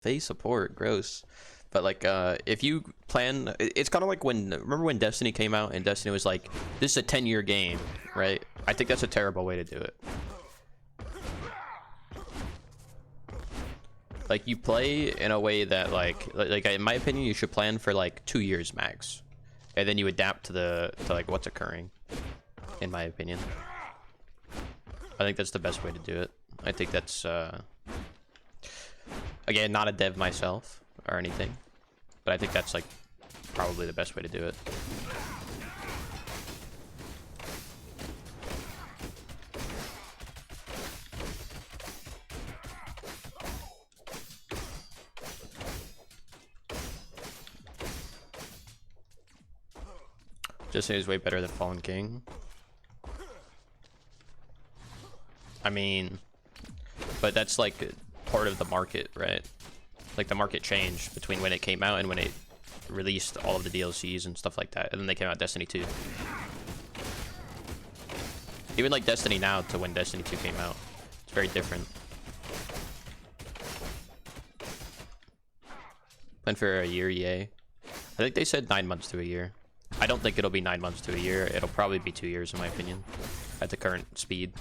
Phase support, gross. But like, if you plan, it's kind of like when, remember when Destiny came out and Destiny was like, this is a 10-year game, right? I think that's a terrible way to do it. Like, you play in a way that like in my opinion, you should plan for like 2 years max, and then you adapt to like what's occurring. In my opinion, I think that's the best way to do it. I think that's again, not a dev myself or anything, but I think that's like probably the best way to do it. Destiny is way better than Fallen King. I mean, but that's like part of the market, right? Like the market changed between when it came out and when it released all of the DLCs and stuff like that, and then they came out Destiny 2. Even like Destiny now to when Destiny 2 came out, it's very different. Plan for a year, EA. I think they said 9 months to a year. I don't think it'll be 9 months to a year. It'll probably be 2 years in my opinion, at the current speed.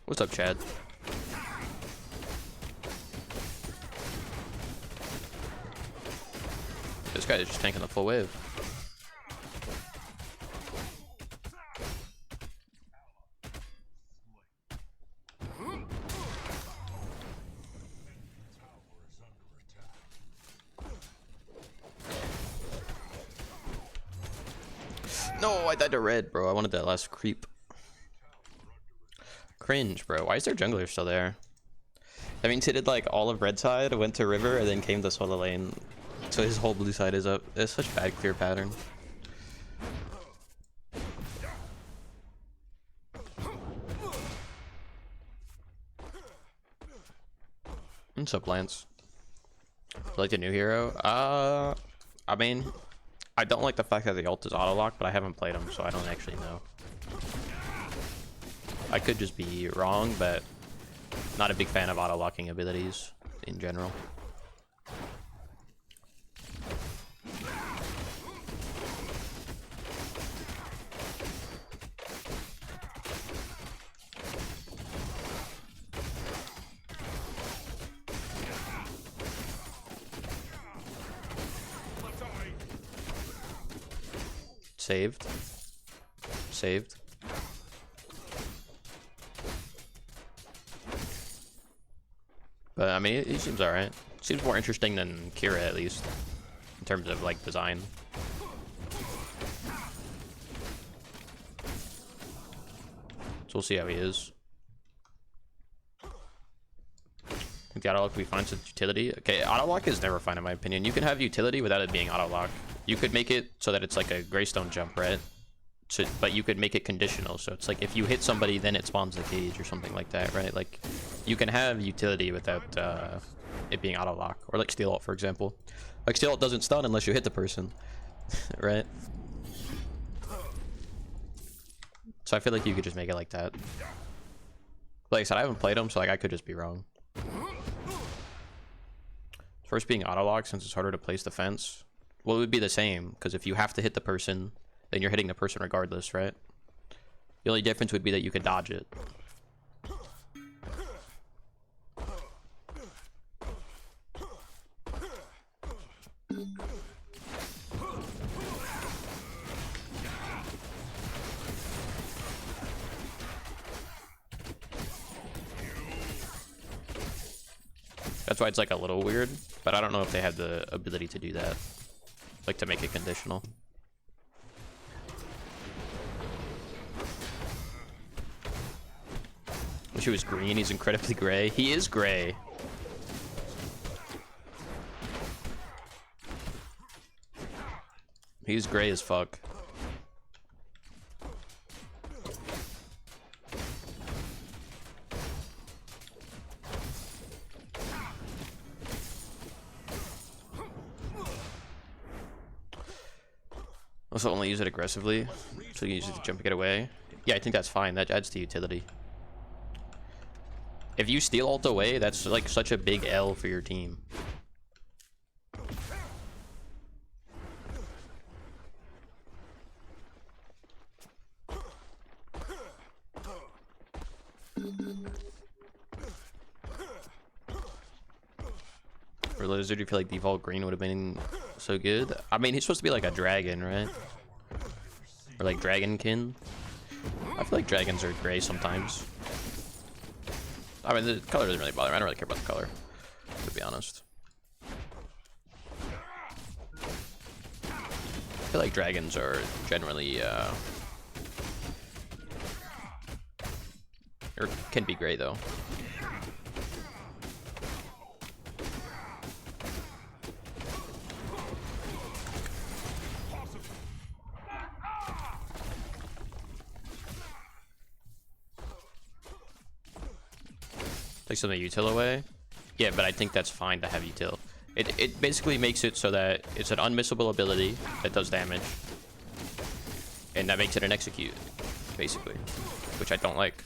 What's up, Chad? This guy is just tanking the full wave. No, I died to red, bro. I wanted that last creep. Cringe, bro. Why is their jungler still there? I mean, he did like all of red side, went to river, and then came to solo lane. So his whole blue side is up. It's such bad clear pattern. What's up, Lance? Like the new hero? I mean, I don't like the fact that the ult is auto lock, but I haven't played him, so I don't actually know. I could just be wrong, but not a big fan of auto-locking abilities in general. Saved. Saved. But I mean, he seems alright. Seems more interesting than Kira, at least, in terms of like design. So we'll see how he is. I think the auto-lock will be fine since utility. Okay, auto-lock is never fine in my opinion. You can have utility without it being auto-lock. You could make it so that it's like a Greystone jump, right? So, but you could make it conditional, so it's like if you hit somebody, then it spawns the cage or something like that, right? Like, you can have utility without it being auto-lock. Or like Steel Ult, for example. Like, Steel Ult doesn't stun unless you hit the person, right? So I feel like you could just make it like that. Like I said, I haven't played them, so like I could just be wrong. First being auto-lock, since it's harder to place defense. Well, it would be the same, because if you have to hit the person, then you're hitting the person regardless, right? The only difference would be that you could dodge it. That's why it's like a little weird, but I don't know if they have the ability to do that. Like to make it conditional. he was green. He's incredibly gray. He is gray. He's gray as fuck. Also only use it aggressively, so you use it to jump and get away. Yeah, I think that's fine. That adds to utility. If you steal ult away, that's like such a big L for your team. For Lizard, you feel like default green would have been so good? I mean, he's supposed to be like a dragon, right? Or like dragonkin. I feel like dragons are gray sometimes. I mean, the color doesn't really bother me. I don't really care about the color, to be honest. I feel like dragons are generally, or can be gray though. Take some of the util away. Yeah, but I think that's fine to have util. It basically makes it so that it's an unmissable ability that does damage. And that makes it an execute, basically. Which I don't like.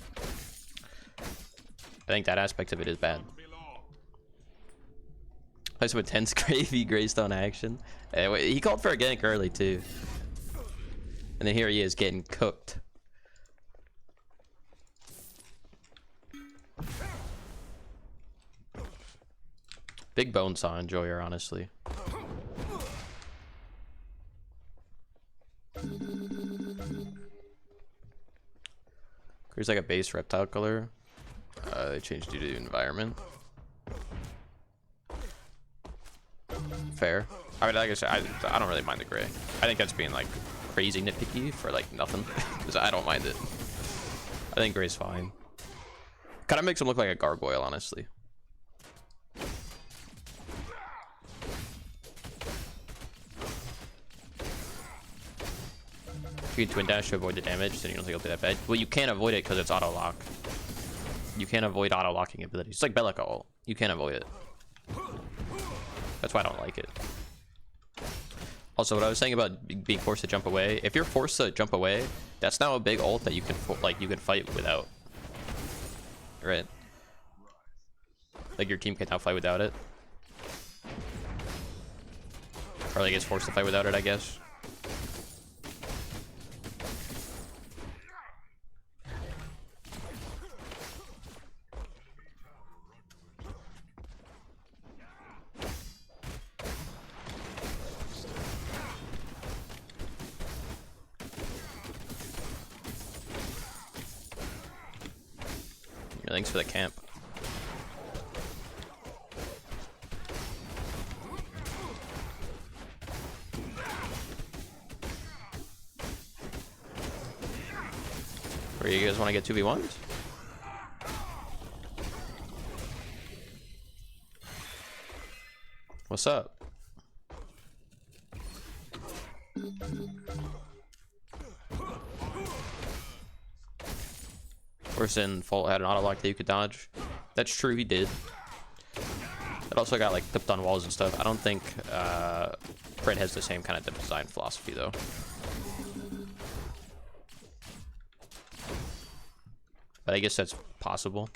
I think that aspect of it is bad. Play some intense gravy Greystone action. He called for a gank early too. And then here he is getting cooked. Big Bonesaw enjoyer, honestly. Here's like a base reptile color. They changed due to environment. Fair. I mean, like I said, I don't really mind the gray. I think that's being like crazy nitpicky for like nothing, because I don't mind it. I think gray's fine. Kind of makes him look like a gargoyle, honestly. If you can twin dash to avoid the damage, then you don't think it'll be that bad. Well, you can't avoid it because it's auto lock. You can't avoid auto locking abilities. It's like Bellica ult. You can't avoid it. That's why I don't like it. Also, what I was saying about being forced to jump away, if you're forced to jump away, that's now a big ult that you can you can fight without. Right? Like your team can now fight without it. Or like it's forced to fight without it, I guess. Thanks for the camp. Where you guys want to get 2v1s? What's up? Person Fault had an auto lock that you could dodge. That's true, he did. It also got like clipped on walls and stuff. I don't think Pred has the same kind of design philosophy though. But I guess that's possible.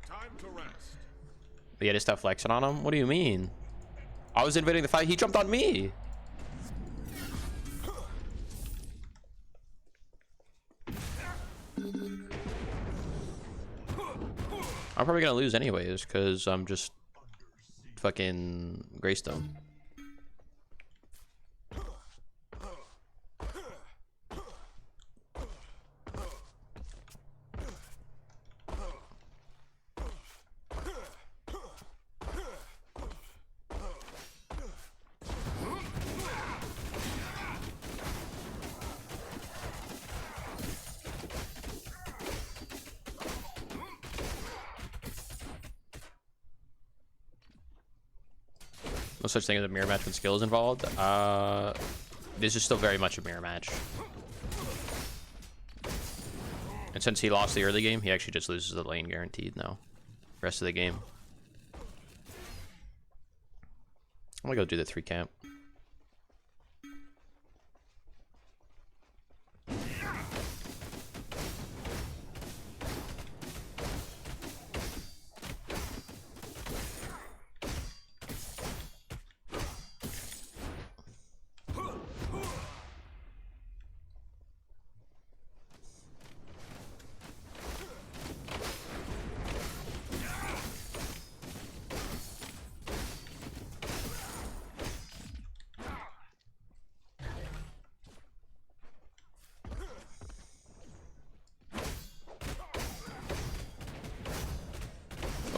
Time to rest. But yeah, just stop flexing on him. What do you mean? I was invading the fight. He jumped on me. I'm probably gonna lose anyways, because I'm just fucking Greystone. No such thing as a mirror match when skill is involved. This is still very much a mirror match. And since he lost the early game, he actually just loses the lane guaranteed now. Rest of the game. I'm gonna go do the 3 camp.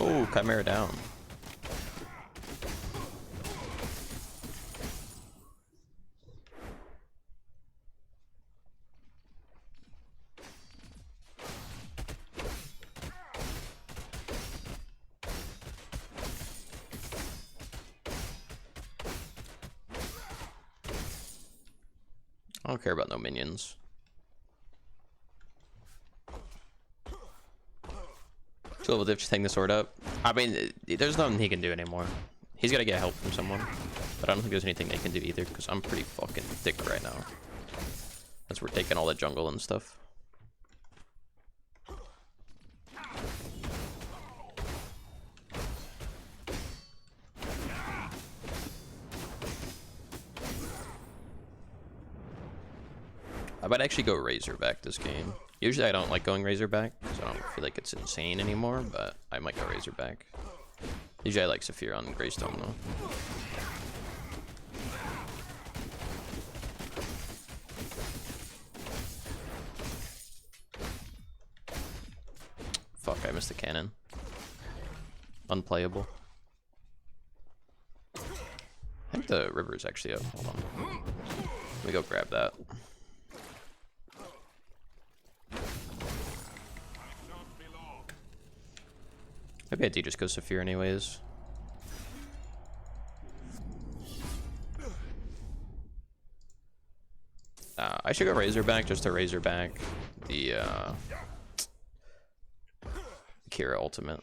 Oh, Chimera down. I don't care about no minions. So we'll just hang the sword up. I mean, there's nothing he can do anymore. He's gotta get help from someone. But I don't think there's anything they can do either, because I'm pretty fucking thick right now. As we're taking all the jungle and stuff. I might actually go Razorback this game. Usually I don't like going Razorback, because I don't feel like it's insane anymore, but I might go Razorback. Usually I like Saphir on Greystone though. Fuck, I missed the cannon. Unplayable. I think the river is actually up. Hold on. Let me go grab that. Maybe I do just go Saphir anyways. I should go Razorback just to Razorback the Kira ultimate.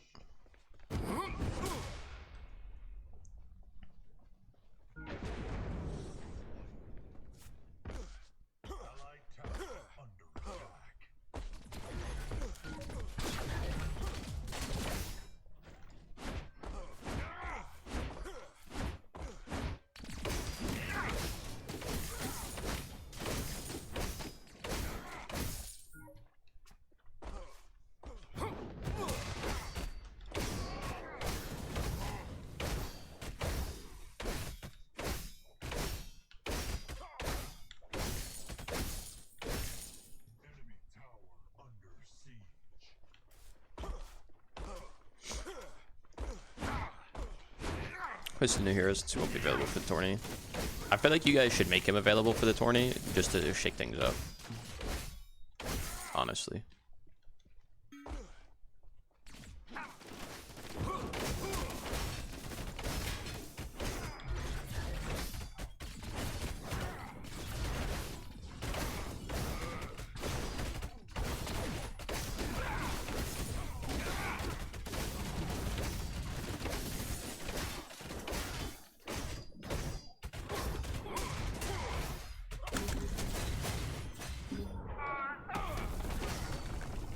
Who's the new hero since he won't be available for the tourney? I feel like you guys should make him available for the tourney just to shake things up. Honestly.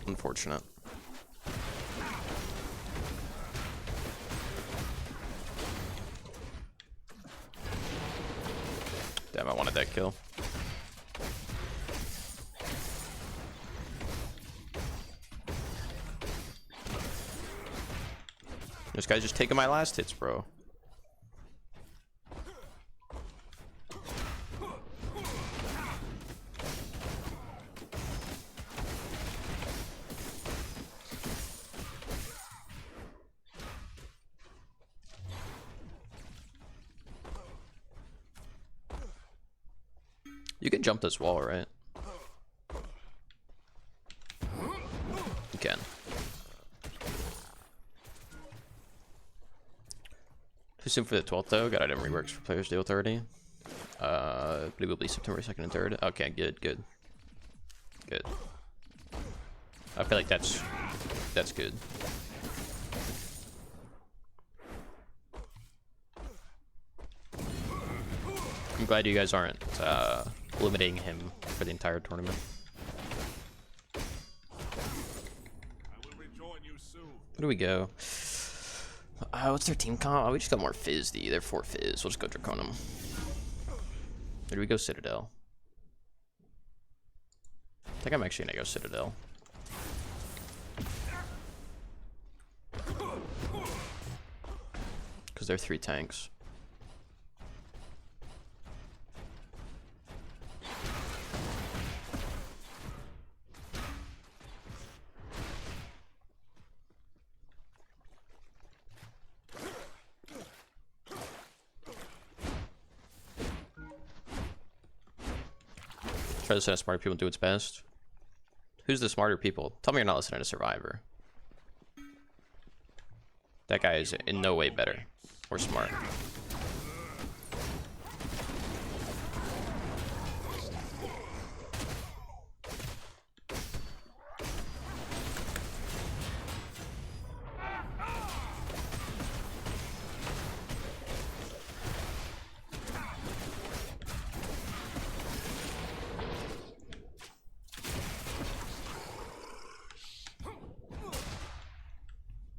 Unfortunate. Damn, I wanted that kill. This guy's just taking my last hits, bro. You can jump this wall, right? You can. Too soon for the 12th though. Got item reworks for players deal authority. Presumably September 2nd and 3rd. Okay, good. I feel like that's good. I'm glad you guys aren't limiting him for the entire tournament. Where do we go? What's their team comp? Oh, we just got more Fizz. They're 4 Fizz. We'll just go Draconum. Where do we go? Citadel. I think I'm actually gonna go Citadel. Because they're 3 tanks. Try to send smarter people do its best. Who's the smarter people? Tell me you're not listening to Survivor. That guy is in no way better or smart.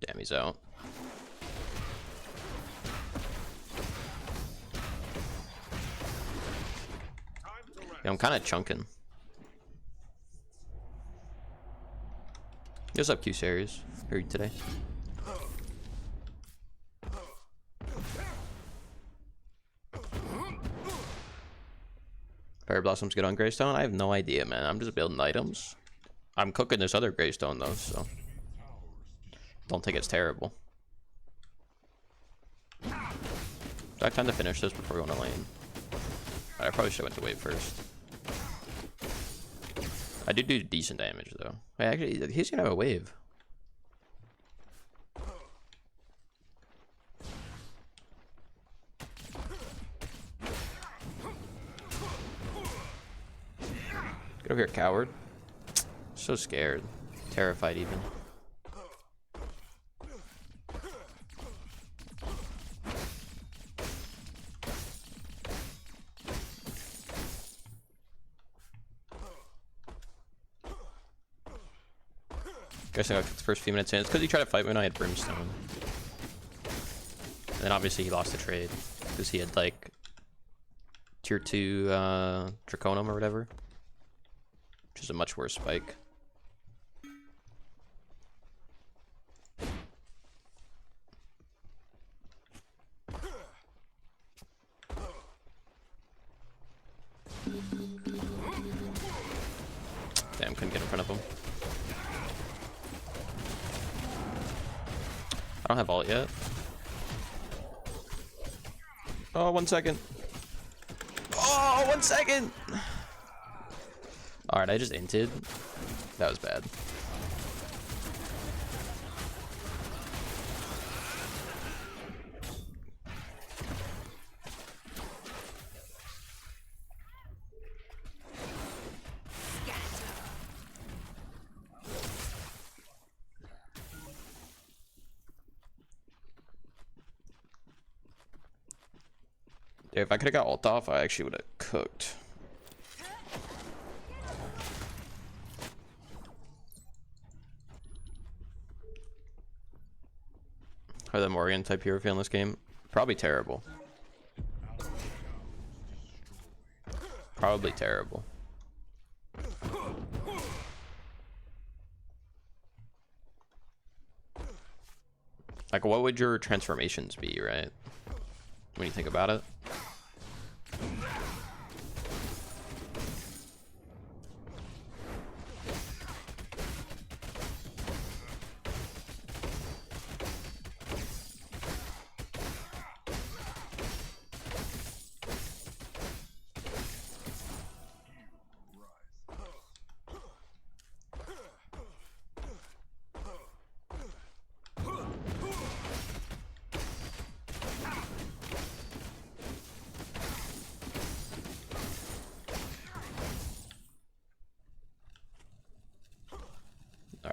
Damn, he's out. Yeah, I'm kind of chunking. What's up, Q series? Heard today. Fire Blossom's good on Greystone? I have no idea, man. I'm just building items. I'm cooking this other Greystone though, so don't think it's terrible. Do I have time to finish this before we go to lane? I probably should have went to wave first. I did do decent damage though. Wait, actually, he's gonna have a wave. Get over here, coward. So scared. Terrified even. Guess I got the first few minutes in. It's because he tried to fight me when I had Brimstone. And then obviously he lost the trade. Because he had like tier 2 Draconum or whatever. Which is a much worse spike. Damn, couldn't get in front of him. I don't have ult yet. Oh, 1 second. Oh, 1 second. Alright, I just inted. That was bad. Yeah, if I could have got ult off, I actually would have cooked. How the Morgan type hero feel in this game? Probably terrible. Probably terrible. Like, what would your transformations be, right? When you think about it.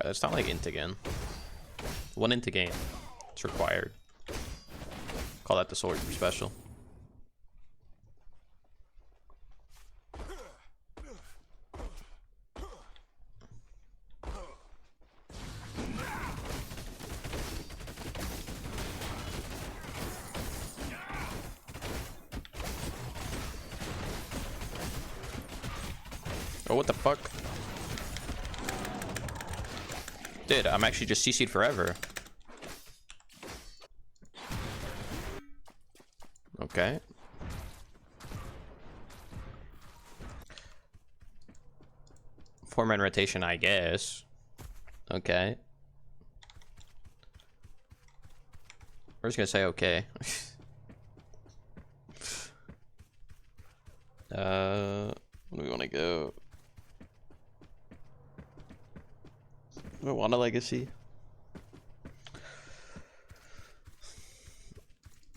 Alright, that's not like int again. 1 int a game. It's required. Call that the sword special. Oh, what the fuck? Dude, I'm actually just CC'd forever. Okay. Four-man rotation, I guess. Okay. We're just gonna say okay. Where do we want to go? I don't want a legacy.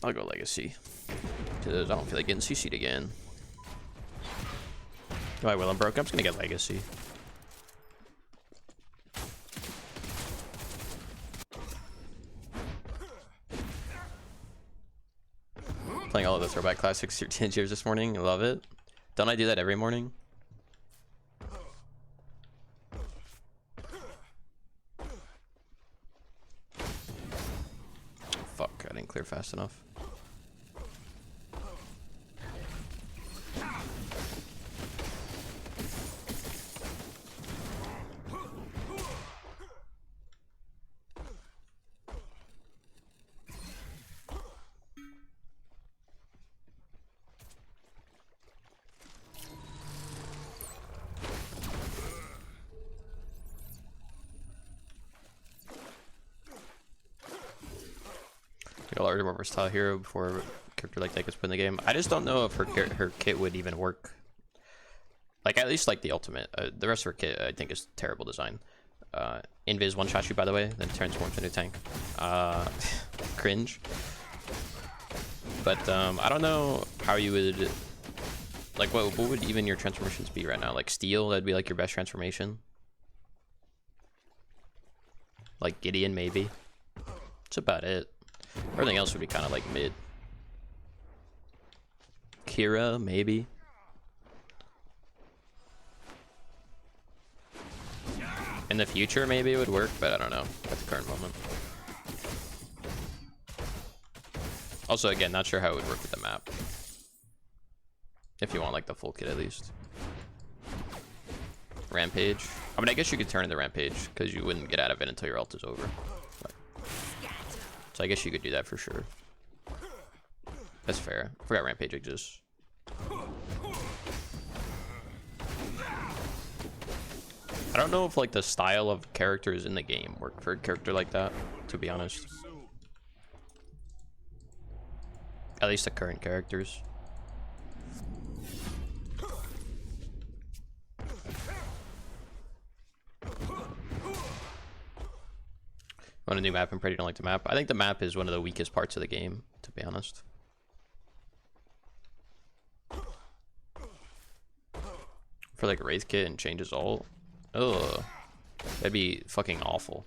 I'll go legacy. Because I don't feel like getting CC'd again. Oh, I will. I'm broke. I'm just gonna get legacy. Playing all of the throwback classics 13 years this morning. I love it. Don't I do that every morning? Fuck, I didn't clear fast enough. A larger, more versatile hero before a character like that gets put in the game. I just don't know if her kit would even work. Like, at least like the ultimate. The rest of her kit, I think, is terrible design. Invis one-shot you, by the way, then transforms into a tank. Cringe. But I don't know how you would... Like, what would even your transformations be right now? Like, Steel, that'd be like your best transformation. Like, Gideon, maybe. That's about it. Everything else would be kind of like mid. Kira, maybe. In the future, maybe it would work, but I don't know at the current moment. Also, again, not sure how it would work with the map. If you want like the full kit at least. Rampage. I mean, I guess you could turn into Rampage because you wouldn't get out of it until your ult is over. So I guess you could do that for sure. That's fair. I forgot Rampage exists. I don't know if like the style of characters in the game work for a character like that, to be honest. At least the current characters. Want a new map and pretty don't like the map. I think the map is one of the weakest parts of the game, to be honest. For like Wraith kit and changes ult. Ugh. That'd be fucking awful.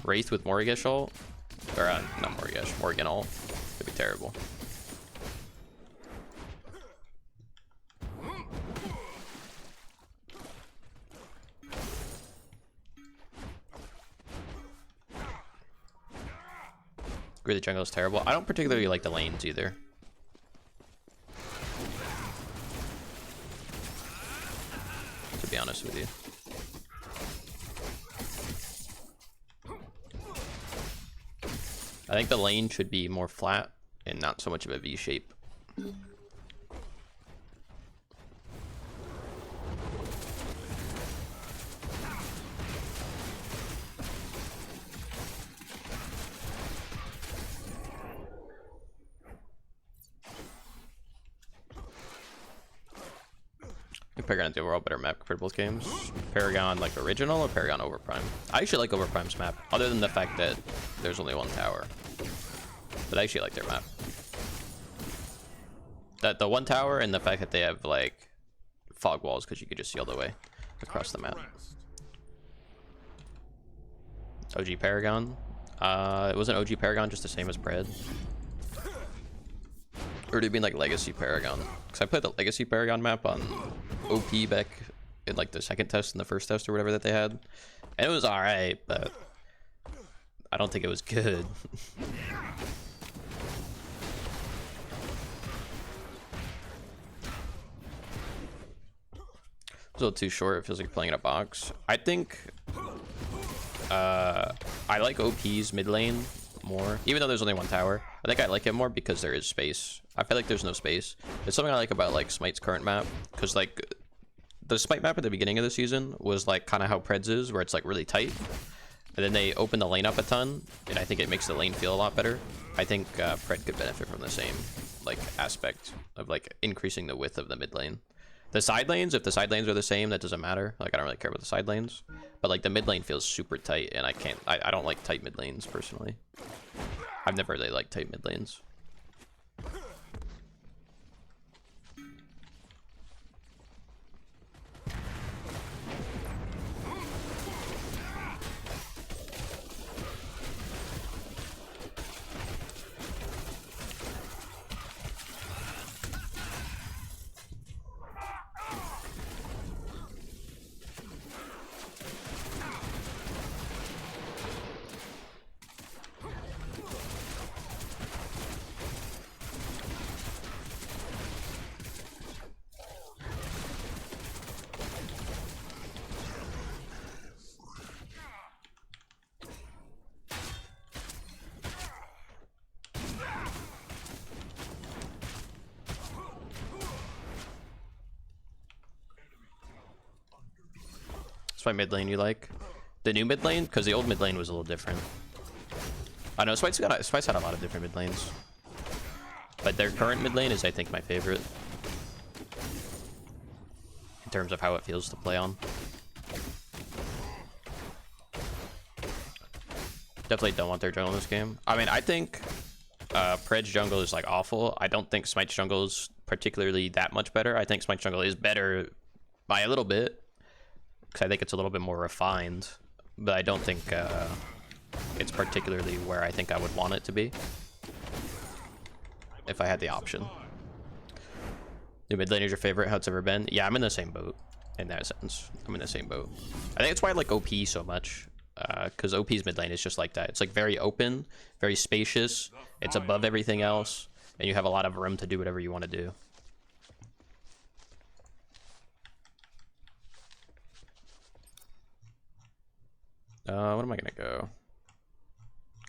Wraith with Morrigesh ult? Or not Morrigesh, Morgan ult. That'd be terrible. Agree the jungle is terrible. I don't particularly like the lanes either. To be honest with you. I think the lane should be more flat and not so much of a V shape. Paragon is the overall better map compared to both games. Paragon like original or Paragon Overprime? I actually like Overprime's map, other than the fact that there's only one tower. But I actually like their map. That the one tower and the fact that they have like fog walls because you could just see all the way across the map. OG Paragon. It wasn't OG Paragon just the same as Pred? Or do you mean like Legacy Paragon? Because I played the Legacy Paragon map on OP back in like the second test and the first test or whatever that they had. And it was alright, but I don't think it was good. It's a little too short. It feels like playing in a box. I think I like OP's mid lane more, even though there's only one tower. I think I like it more because there is space. I feel like there's no space. It's something I like about like Smite's current map, because like the Smite map at the beginning of the season was like kind of how Pred's is, where it's like really tight, and then they open the lane up a ton, and I think it makes the lane feel a lot better. I think Pred could benefit from the same like aspect of like increasing the width of the mid lane. The side lanes, if the side lanes are the same, that doesn't matter. Like, I don't really care about the side lanes. But, like, the mid lane feels super tight, and I don't like tight mid lanes, personally. I've never really liked tight mid lanes. My mid lane you like? The new mid lane? Because the old mid lane was a little different. I know Smite's had a lot of different mid lanes, but their current mid lane is, I think, my favorite in terms of how it feels to play on. Definitely don't want their jungle in this game. I mean, I think Pred's jungle is like awful. I don't think Smite's jungle is particularly that much better. I think Smite's jungle is better by a little bit, because I think it's a little bit more refined, but I don't think it's particularly where I think I would want it to be if I had the option. New mid lane is your favorite, how it's ever been? Yeah, I'm in the same boat in that sense. I'm in the same boat. I think it's why I like OP so much, because OP's mid lane is just like that. It's like very open, very spacious, it's above everything else, and you have a lot of room to do whatever you want to do. What am I gonna go?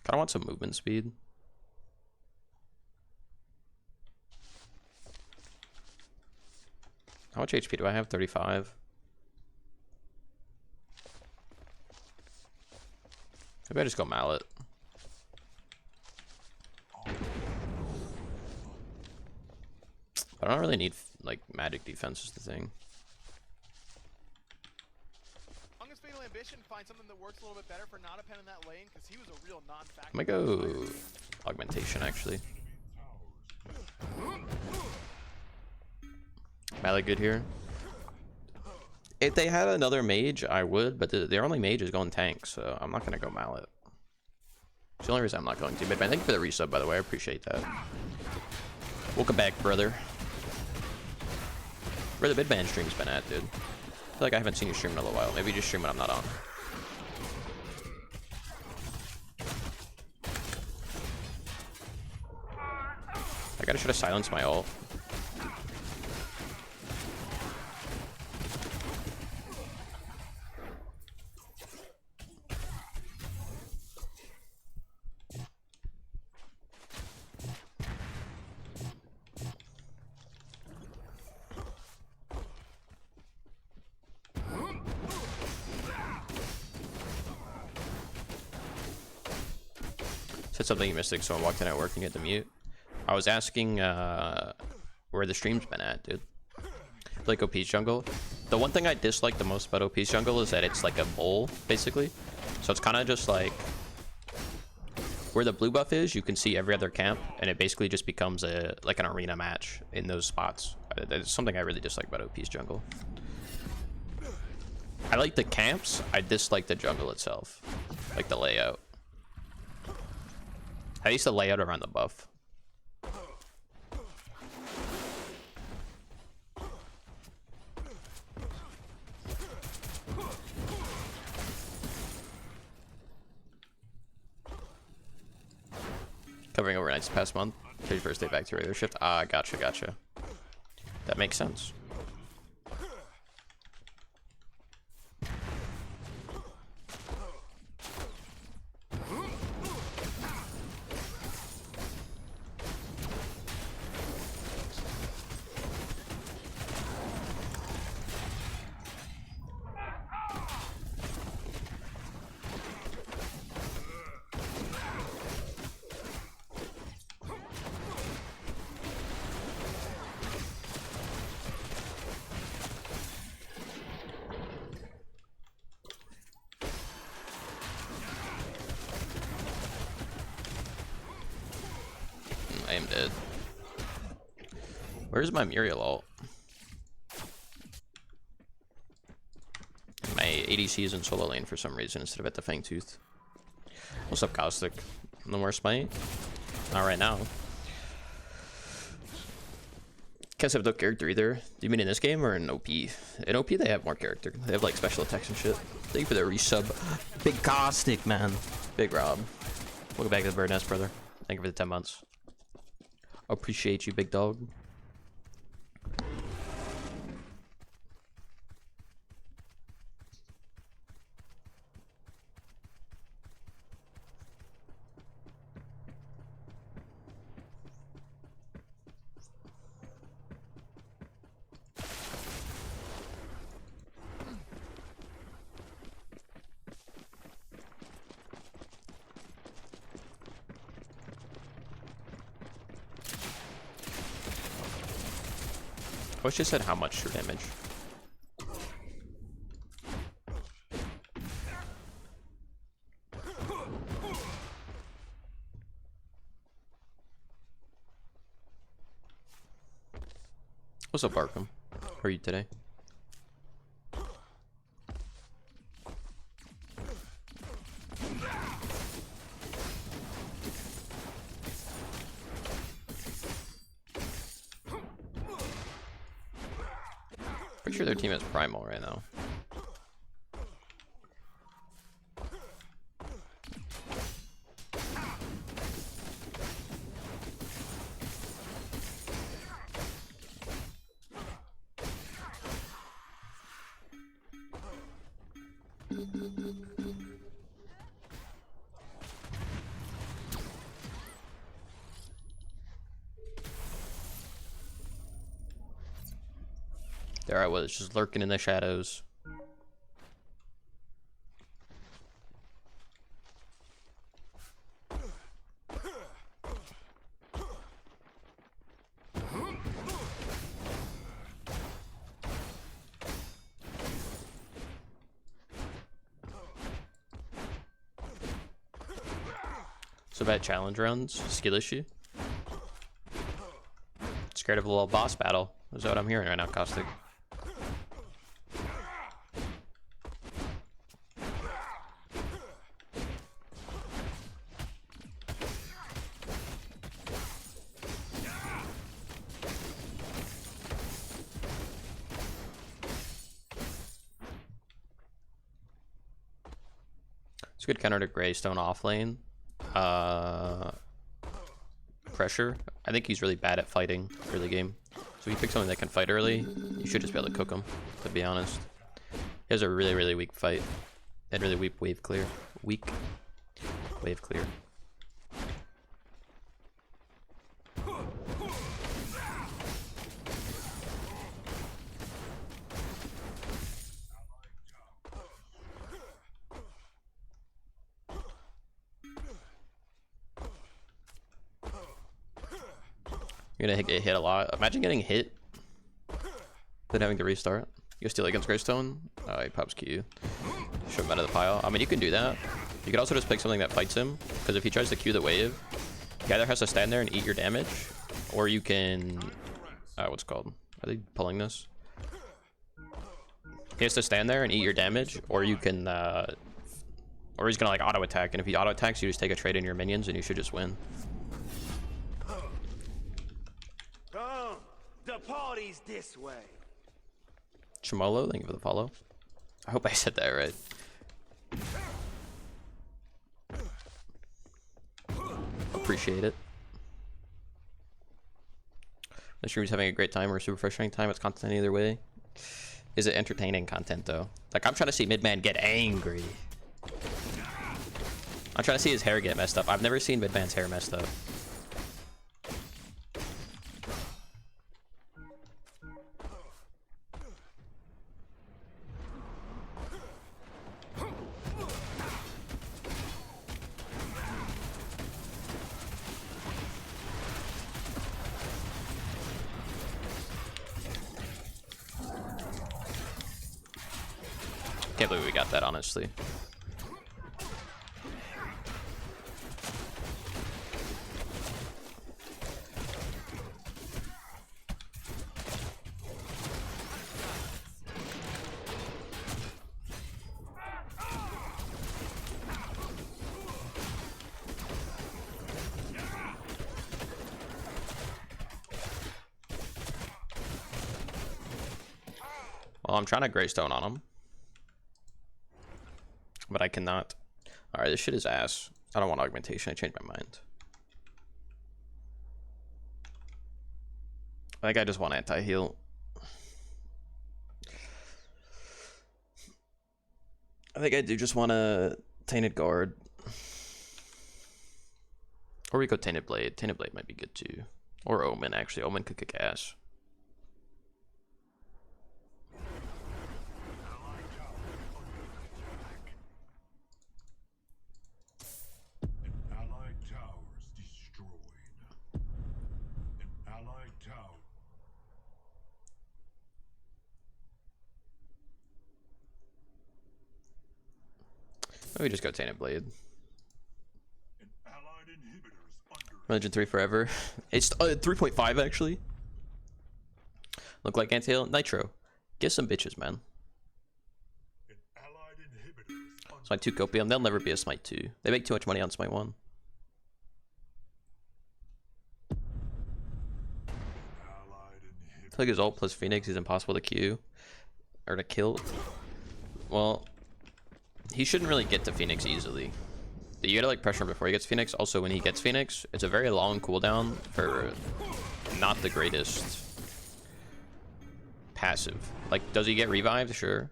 Kind of want some movement speed. How much HP do I have? 35. Maybe I just go mallet. But I don't really need like magic defense is the thing. Find something that works a little bit better for not a pen in that lane, because he was a real non-factor. I might go augmentation actually. Mallet good here. If they had another mage, I would, but their only mage is going tank, so I'm not gonna go mallet. It's the only reason I'm not going to. But thank you for the resub, by the way. I appreciate that. Welcome back, brother. Where the midband stream's been at, dude. I feel like I haven't seen you stream in a little while. Maybe you just stream when I'm not on. I gotta should have silenced my ult. Said something Mystic, so I walked in at work and hit the mute. I was asking where the stream's been at, dude. Like OP's jungle. The one thing I dislike the most about OP's jungle is that it's like a bowl, basically. So it's kind of just like where the blue buff is, you can see every other camp, and it basically just becomes like an arena match in those spots. That's something I really dislike about OP's jungle. I like the camps. I dislike the jungle itself. Like the layout. At least the layout around the buff. Covering overnights the past month. 31st day back to regular shift. Ah, gotcha, gotcha. That makes sense. I am dead. Where's my Muriel ult? My ADC is in solo lane for some reason instead of at the Fangtooth. What's up, Caustic? No more smite? Not right now. Guess I have no character either. Do you mean in this game or in OP? In OP they have more character. They have like special attacks and shit. Thank you for the resub. Big Caustic, man. Big Rob. Welcome back to the Bird Nest, brother. Thank you for the 10 months. Appreciate you, big dog. I wish just said how much your damage. What's up, Arkham? How are you today? Pretty sure their team is primal right now. There I was, just lurking in the shadows. So bad challenge rounds, skill issue. Scared of a little boss battle, is what I'm hearing right now, Caustic. It's a good counter to Greystone Offlane. Pressure. I think he's really bad at fighting early game. So if you pick someone that can fight early, you should just be able to cook him, to be honest. He has a really, really weak fight. And really weak wave clear. Weak wave clear. You're gonna get hit a lot. Imagine getting hit, then having to restart. You steal against Greystone. Oh, he pops Q. Shove him out of the pile. I mean, you can do that. You could also just pick something that fights him, because if he tries to Q the wave, he either has to stand there and eat your damage, or you can... what's it called? Are they pulling this? He has to stand there and eat your damage, or you can, or he's gonna like auto attack, and if he auto attacks, you just take a trade in your minions, and you should just win. Oh, the party's this way. Chimolo, thank you for the follow. I hope I said that right. Appreciate it. The stream's having a great time or super frustrating time. It's content either way. Is it entertaining content though? Like, I'm trying to see Midman get angry. I'm trying to see his hair get messed up. I've never seen Midman's hair messed up. Can't believe we got that, honestly. Well, I'm trying to Greystone on him. But I cannot. Alright, this shit is ass. I don't want augmentation. I changed my mind. I think I just want anti-heal. I think I do just want a Tainted Guard. Or we go Tainted Blade. Tainted Blade might be good too. Or Omen, actually. Omen could kick ass. We just go Tainted Blade. Legend 3 forever. It's 3.5 actually. Look like anti-heal. Nitro. Get some bitches, man. Smite 2 Copium. They'll never be a Smite 2. They make too much money on Smite 1. I feel like his ult plus Phoenix is impossible to Q. Or to kill. Well, he shouldn't really get to Phoenix easily. You gotta like pressure him before he gets Phoenix. Also, when he gets Phoenix, it's a very long cooldown for not the greatest passive. Like, does he get revived? Sure.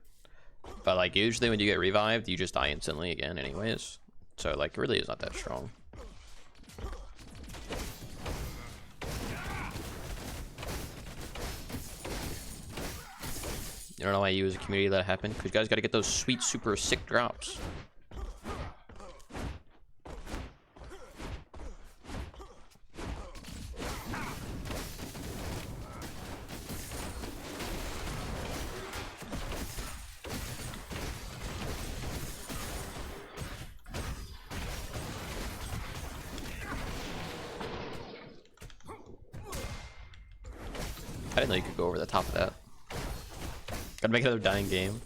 But like, usually when you get revived, you just die instantly again anyways. So like, it really is not that strong. You don't know why you as a community let it happen? Because you guys got to get those sweet, super sick drops. I didn't know you could go over the top of that. Gotta make another dying game.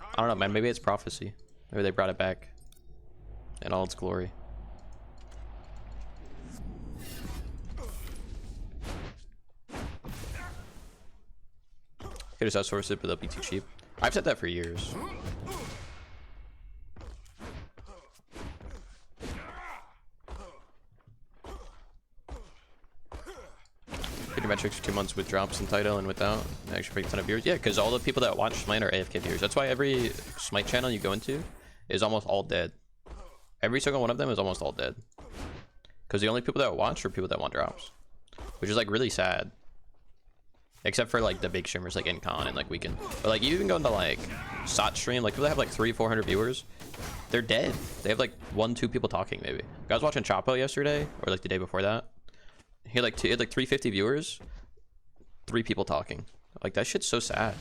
I don't know, man. Maybe it's prophecy. Maybe they brought it back in all its glory. Could just outsource it, but they'll be too cheap. I've said that for years. Your metrics for 2 months with drops in title and without actually bring a ton of viewers. Yeah, because all the people that watch Smite are AFK viewers. That's why every Smite channel you go into is almost all dead. Every single one of them is almost all dead. Because the only people that watch are people that want drops, which is like really sad. Except for like the big streamers like Incon and like Weekend. But like you even go into like SOT stream, like people that have like 300-400 viewers, they're dead. They have like 1-2 people talking maybe. I was watching Chapo yesterday, or like the day before that. He had like 350 viewers, 3 people talking. Like that shit's so sad.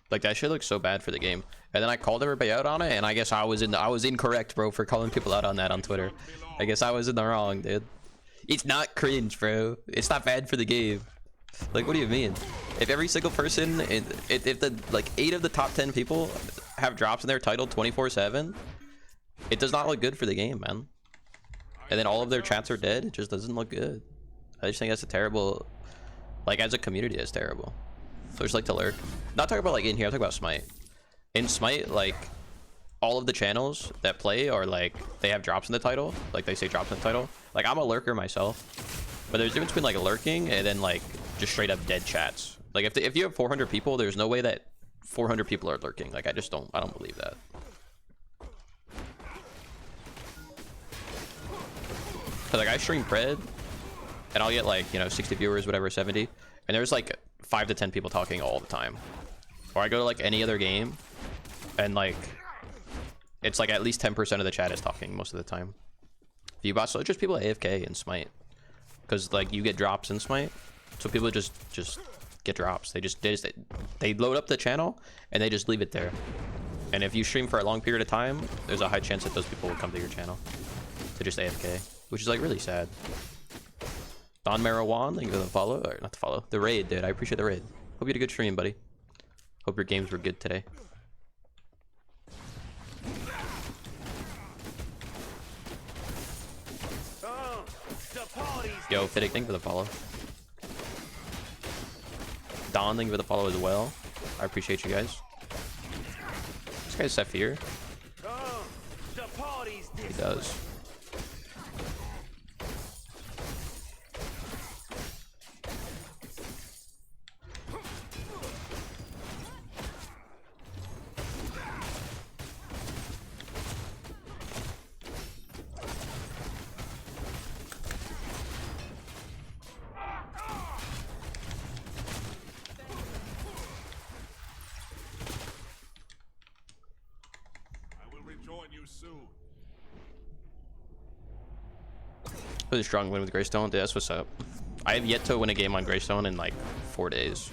Like that shit looks so bad for the game. And then I called everybody out on it, and I guess I was incorrect, bro, for calling people out on that on Twitter. I guess I was in the wrong, dude. It's not cringe, bro. It's not bad for the game. Like, what do you mean? If every single person, if the like 8 of the top 10 people have drops in their title 24/7, it does not look good for the game, man. And then all of their chats are dead. It just doesn't look good. I just think that's a terrible, like, as a community, it's terrible. So I just like to lurk. Not talking about like in here. I'm talking about Smite. In Smite, like, all of the channels that play are like they have drops in the title, like they say drops in the title. Like, I'm a lurker myself, but there's a difference between like lurking and then like just straight up dead chats. Like, if you have 400 people, there's no way that 400 people are lurking. Like, I don't believe that. Cause like I stream Pred, and I'll get like, you know, 60 viewers, whatever, 70, and there's like 5 to 10 people talking all the time. Or I go to like any other game, and like it's like at least 10% of the chat is talking most of the time. VBots, so just people AFK in Smite, because like you get drops in Smite, so people just get drops. They load up the channel and they just leave it there. And if you stream for a long period of time, there's a high chance that those people will come to your channel to just AFK, which is like really sad. Don Marijuana, thank you for the follow, or not the follow, the raid, dude. I appreciate the raid. Hope you had a good stream, buddy. Hope your games were good today. Yo, Fiddick, thank you for the follow. Don, thank you for the follow as well. I appreciate you guys. This guy's Saphir. He does. Really strong win with Greystone. Dude, that's what's up. I have yet to win a game on Greystone in like 4 days.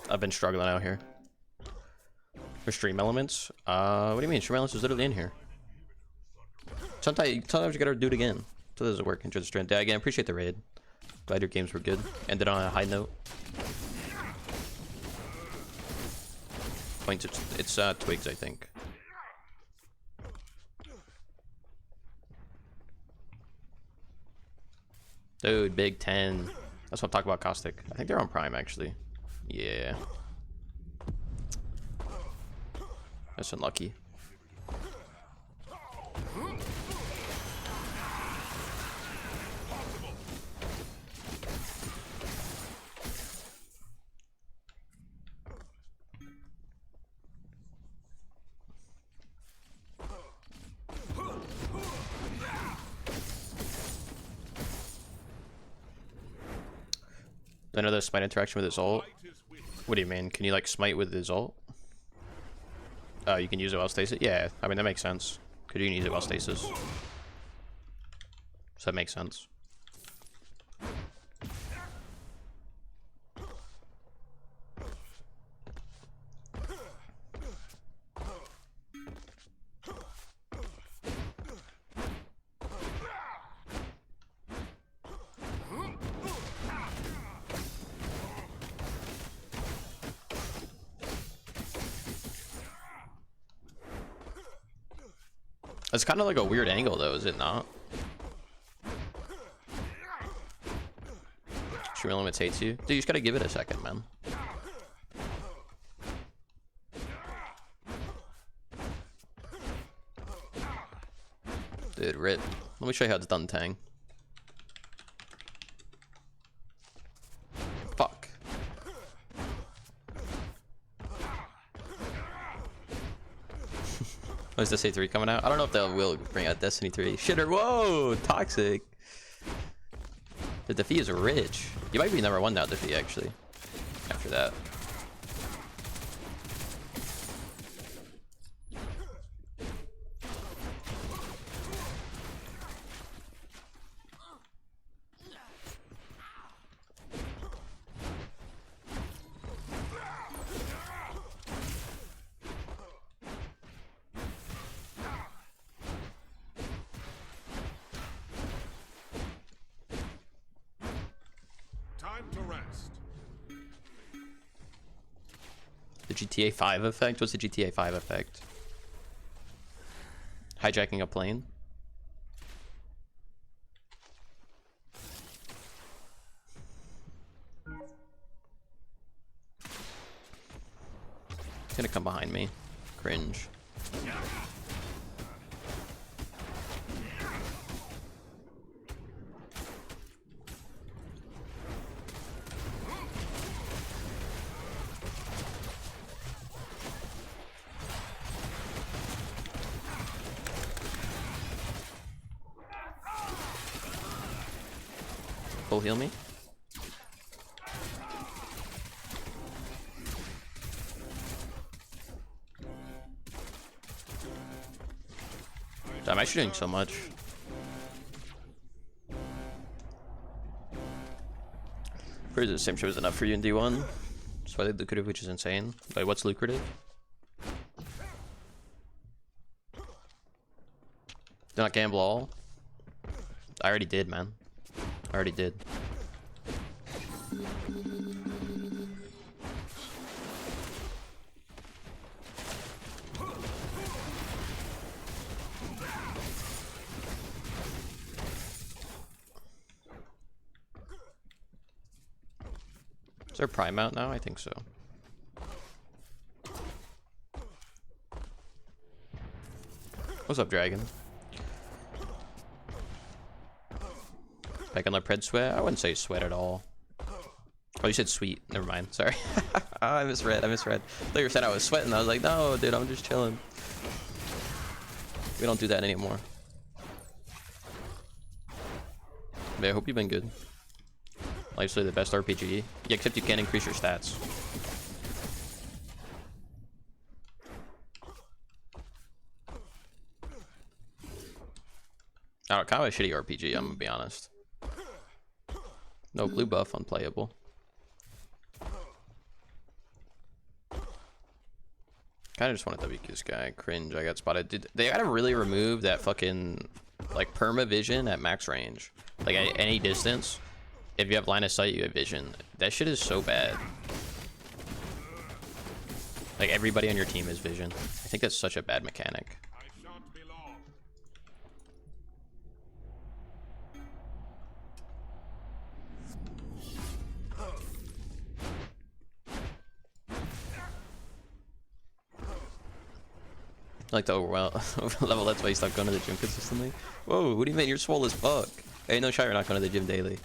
I've been struggling out here. For stream elements? What do you mean? Stream elements is literally in here. Sometimes you gotta do it again. So does it work? Enjoy the stream. Yeah, again, appreciate the raid. Glad your games were good. Ended on a high note. Points. It's Twigs, I think. Dude, Big 10. That's what I'm talking about, Caustic. I think they're on Prime, actually. Yeah. That's unlucky. Another smite interaction with his ult. What do you mean? Can you like smite with his ult? Oh, you can use it while stasis? Yeah, I mean that makes sense. Because you can use it while stasis. So that makes sense. It's kind of like a weird angle though, is it not? Stream limits hates you. Dude, you just gotta give it a second, man. Dude, rip. Let me show you how it's done, Tang. Fuck. Oh, is Destiny 3 coming out? I don't know if they will bring out Destiny 3. Shitter, whoa! Toxic! The Defy is rich. You might be number 1 now, Defy, actually. After that. Time to rest. The GTA 5 effect? What's the GTA 5 effect? Hijacking a plane? It's gonna come behind me. Cringe. Full heal me. I'm actually doing so much. Pretty the same shit was enough for you in D1. That's why they lucrative, which is insane. Wait, what's lucrative? Do not gamble all. I already did, man. I already did. Is there a prime out now? I think so. What's up, Dragon? Back on the Pred sweat? I wouldn't say sweat at all. Oh, you said sweet. Never mind. Sorry. I misread. I misread. I thought you said I was sweating. I was like, no, dude, I'm just chilling. We don't do that anymore. But I hope you've been good. Life's the best RPG. Yeah, except you can't increase your stats. Oh, kind of a shitty RPG, I'm gonna be honest. No blue buff, unplayable. Kinda just want to WQ this guy. Cringe, I got spotted. Dude, they gotta really remove that fucking, like, perma vision at max range. Like, at any distance. If you have line of sight, you have vision. That shit is so bad. Like, everybody on your team has vision. I think that's such a bad mechanic. I shan't be long. I like to level, that's why you stop going to the gym consistently. Whoa, what do you mean? You're swole as fuck. Hey, no shot, you're not going to the gym daily.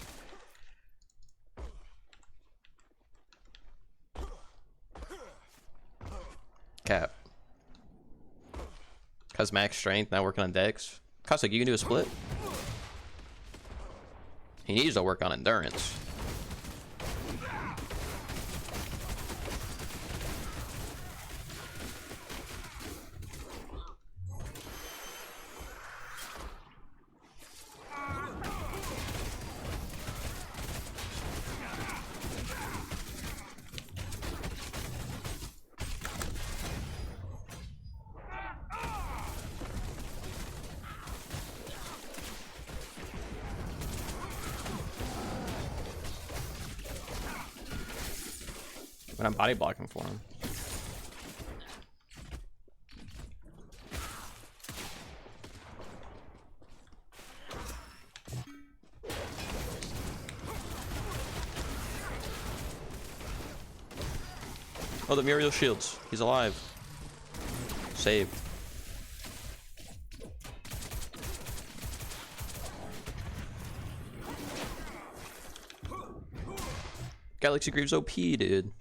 Cap. Cause max strength, now working on dex. Cossack, you can do a split? He needs to work on endurance. But I'm body blocking for him. Oh, the Muriel shields. He's alive. Saved. Galaxy Greaves OP, dude.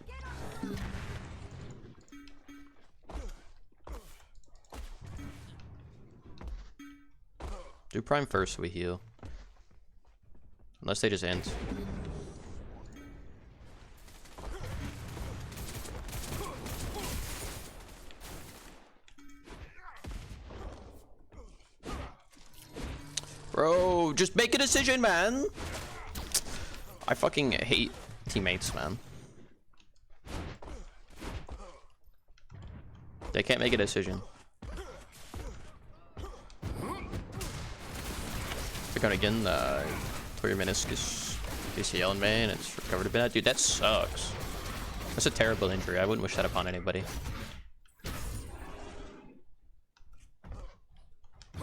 Do prime first so we heal. Unless they just end. Bro, just make a decision, man. I fucking hate teammates, man. They can't make a decision. They're gonna again, for your meniscus. DCL in main, it's recovered a bit. Dude, that sucks. That's a terrible injury. I wouldn't wish that upon anybody.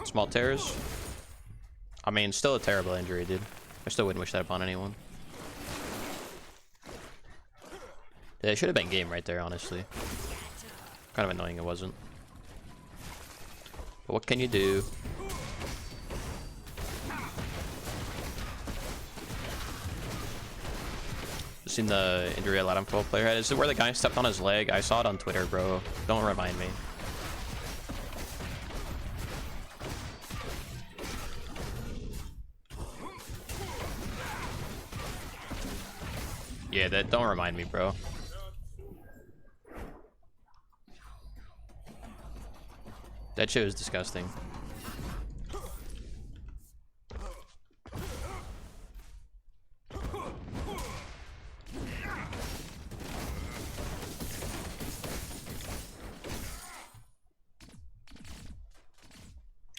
Small tears. I mean, still a terrible injury, dude. I still wouldn't wish that upon anyone. Yeah, it should have been game right there, honestly. Kind of annoying it wasn't. But what can you do? Seen the injury a lot on full player head. Is it where the guy stepped on his leg? I saw it on Twitter, bro. Don't remind me. Yeah, that don't remind me, bro. That shit was disgusting.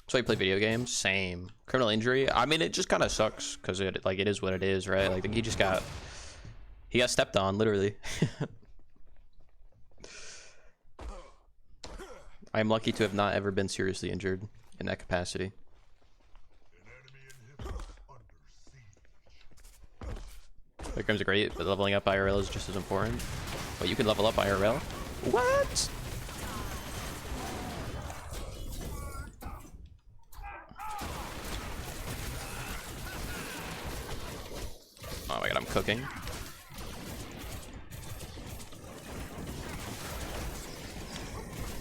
So I play video games, same. Criminal injury, I mean, it just kind of sucks because it is what it is, right? Like he got stepped on, literally. I am lucky to have not ever been seriously injured in that capacity. Vikram's great, but leveling up IRL is just as important. But you can level up IRL? What? Oh my god, I'm cooking.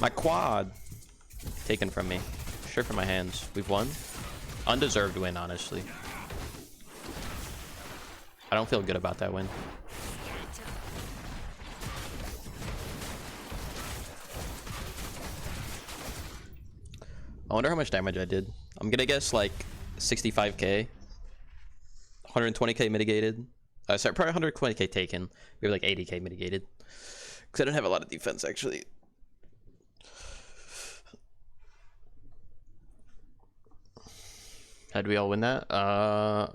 My quad taken from me. Straight from my hands. We've won. Undeserved win, honestly. I don't feel good about that win. I wonder how much damage I did. I'm gonna guess like 65k. 120k mitigated. Sorry, probably 120k taken. We have like 80k mitigated. Because I don't have a lot of defense, actually. How did we all win that? I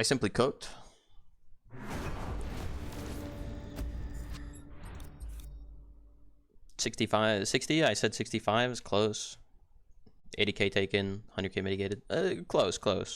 simply cooked. $60, I said 65 is close. 80k taken, 100k mitigated. Close.